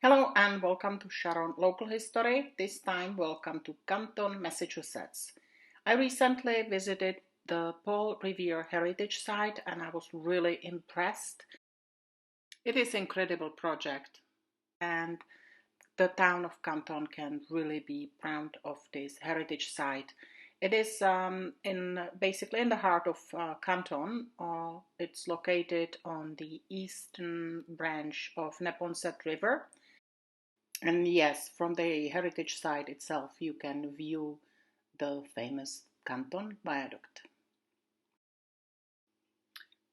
Hello and welcome to Sharon Local History. This time, welcome to Canton, Massachusetts. I recently visited the Paul Revere Heritage Site and I was really impressed. It is an incredible project and the town of Canton can really be proud of this heritage site. It is basically in the heart of Canton. It's located on the eastern branch of Neponset River. And yes, from the heritage site itself, you can view the famous Canton Viaduct.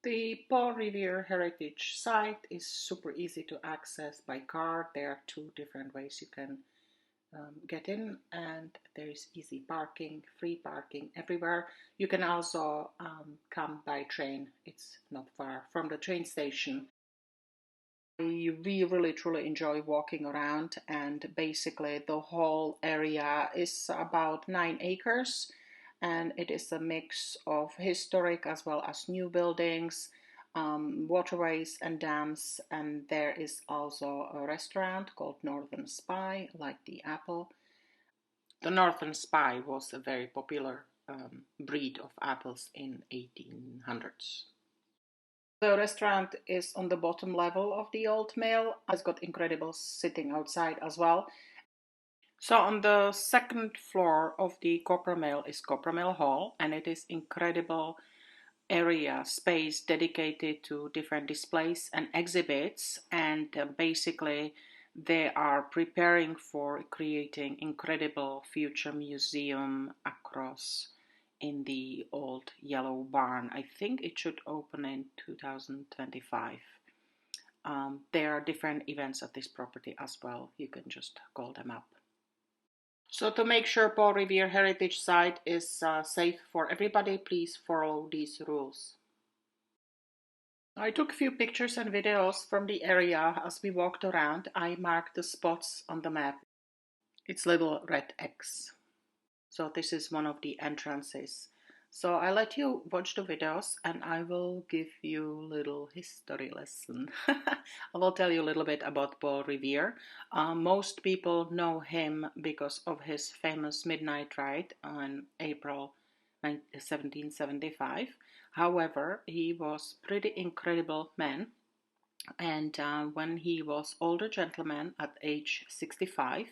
The Paul Revere Heritage Site is super easy to access by car. There are two different ways you can get in, and there is easy parking, free parking everywhere. You can also come by train. It's not far from the train station. We really truly enjoy walking around, and basically the whole area is about 9 acres, and it is a mix of historic as well as new buildings, waterways and dams, and there is also a restaurant called Northern Spy, like the apple. The Northern Spy was a very popular breed of apples in 1800s. The restaurant is on the bottom level of the old mill. It's got incredible sitting outside as well. So on the second floor of the copper mill is Copper Mill Hall, and it is incredible area space dedicated to different displays and exhibits. And basically, they are preparing for creating incredible future museum across in the old yellow barn. I think it should open in 2025. There are different events at this property as well. You can just call them up. So to make sure Paul Revere Heritage Site is safe for everybody, please follow these rules. I took a few pictures and videos from the area as we walked around. I marked the spots on the map. It's little red X. So this is one of the entrances. So I let you watch the videos and I will give you a little history lesson. I will tell you a little bit about Paul Revere. Most people know him because of his famous midnight ride on April 1775. However, he was pretty incredible man, and when he was older gentleman at age 65,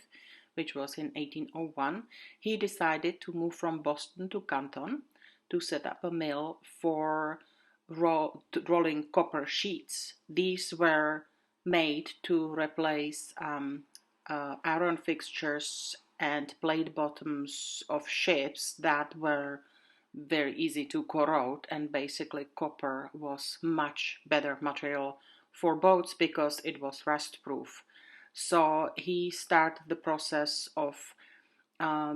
which was in 1801, he decided to move from Boston to Canton to set up a mill for rolling copper sheets. These were made to replace iron fixtures and plate bottoms of ships that were very easy to corrode, and basically copper was much better material for boats because it was rust proof. So he started the process of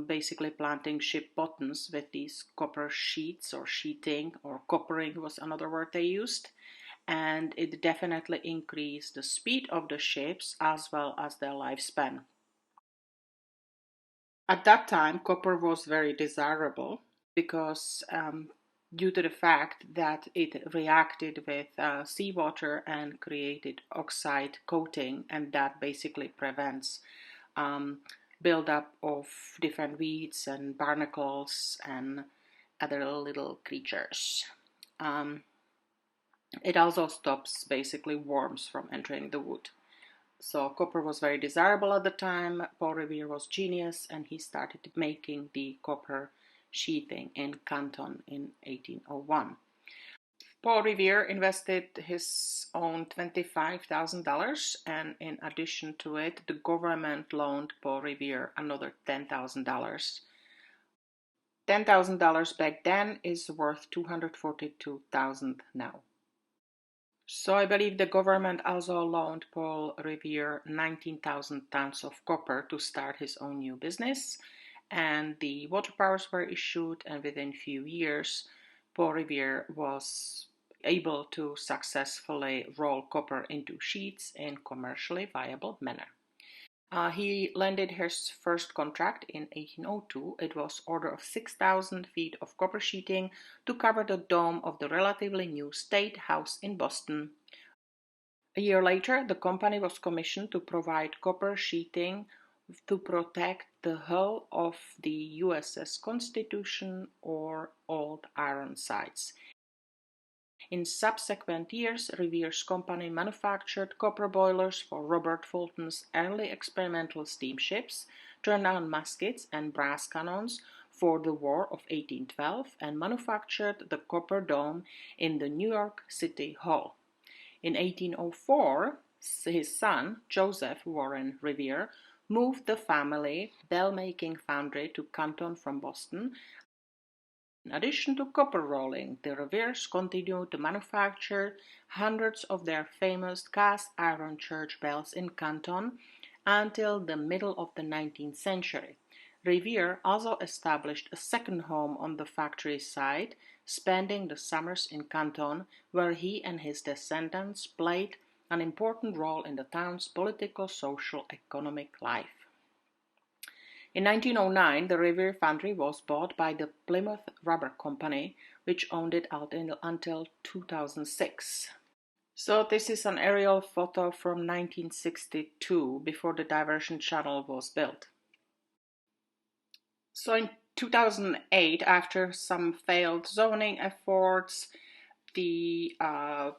basically planting ship bottoms with these copper sheets, or sheeting, or coppering was another word they used. And it definitely increased the speed of the ships as well as their lifespan. At that time, copper was very desirable because due to the fact that it reacted with seawater and created oxide coating, and that basically prevents buildup of different weeds and barnacles and other little creatures. It also stops basically worms from entering the wood. So copper was very desirable at the time. Paul Revere was genius, and he started making the copper sheathing in Canton in 1801. Paul Revere invested his own $25,000, and in addition to it, the government loaned Paul Revere another $10,000. $10,000 back then is worth $242,000 now. So I believe the government also loaned Paul Revere 19,000 tons of copper to start his own new business, and the water powers were issued, and within few years Paul Revere was able to successfully roll copper into sheets in commercially viable manner. He landed his first contract in 1802. It was order of 6,000 feet of copper sheeting to cover the dome of the relatively new State House in Boston. A year later, the company was commissioned to provide copper sheeting to protect the hull of the USS Constitution or old iron sights. In subsequent years, Revere's company manufactured copper boilers for Robert Fulton's early experimental steamships, turn-down muskets and brass cannons for the War of 1812, and manufactured the copper dome in the New York City Hall. In 1804, his son, Joseph Warren Revere, moved the family bell-making foundry to Canton from Boston. In addition to copper rolling, the Reveres continued to manufacture hundreds of their famous cast iron church bells in Canton until the middle of the 19th century. Revere also established a second home on the factory site, spending the summers in Canton, where he and his descendants played an important role in the town's political, social, economic life. In 1909, the Revere Foundry was bought by the Plymouth Rubber Company, which owned it until 2006. So this is an aerial photo from 1962, before the diversion channel was built. So in 2008, after some failed zoning efforts, the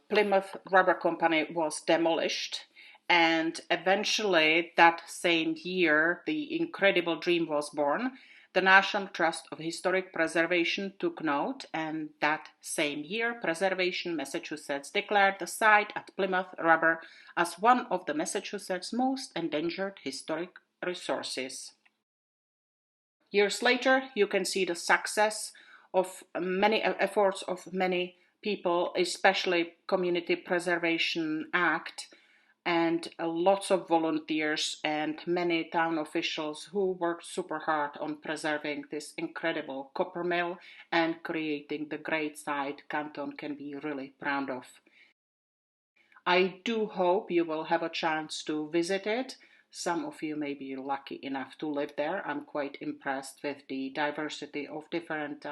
Plymouth Rubber Company was demolished. And eventually, that same year, the incredible dream was born. The National Trust of Historic Preservation took note, and that same year, Preservation Massachusetts declared the site at Plymouth Rubber as one of the Massachusetts' most endangered historic resources. Years later, you can see the success of many efforts of many people, especially Community Preservation Act, and lots of volunteers and many town officials who worked super hard on preserving this incredible copper mill and creating the great site Canton can be really proud of. I do hope you will have a chance to visit it. Some of you may be lucky enough to live there. I'm quite impressed with the diversity of different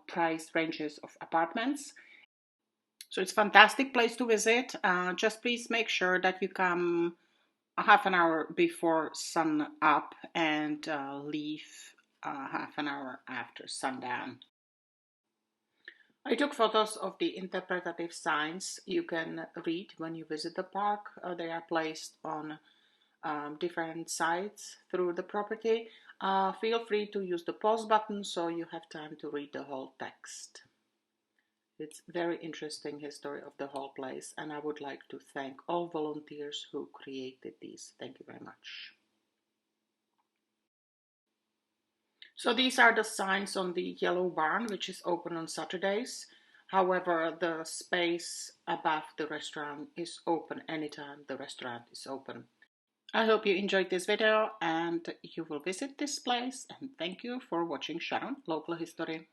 price ranges of apartments. So it's a fantastic place to visit. Just please make sure that you come a half an hour before sun up and leave half an hour after sundown. I took photos of the interpretative signs you can read when you visit the park. They are placed on different sites through the property. Feel free to use the pause button so you have time to read the whole text. It's very interesting history of the whole place, and I would like to thank all volunteers who created these. Thank you very much. So these are the signs on the yellow barn, which is open on Saturdays. However, the space above the restaurant is open anytime the restaurant is open. I hope you enjoyed this video and you will visit this place, and thank you for watching Sharon Local History.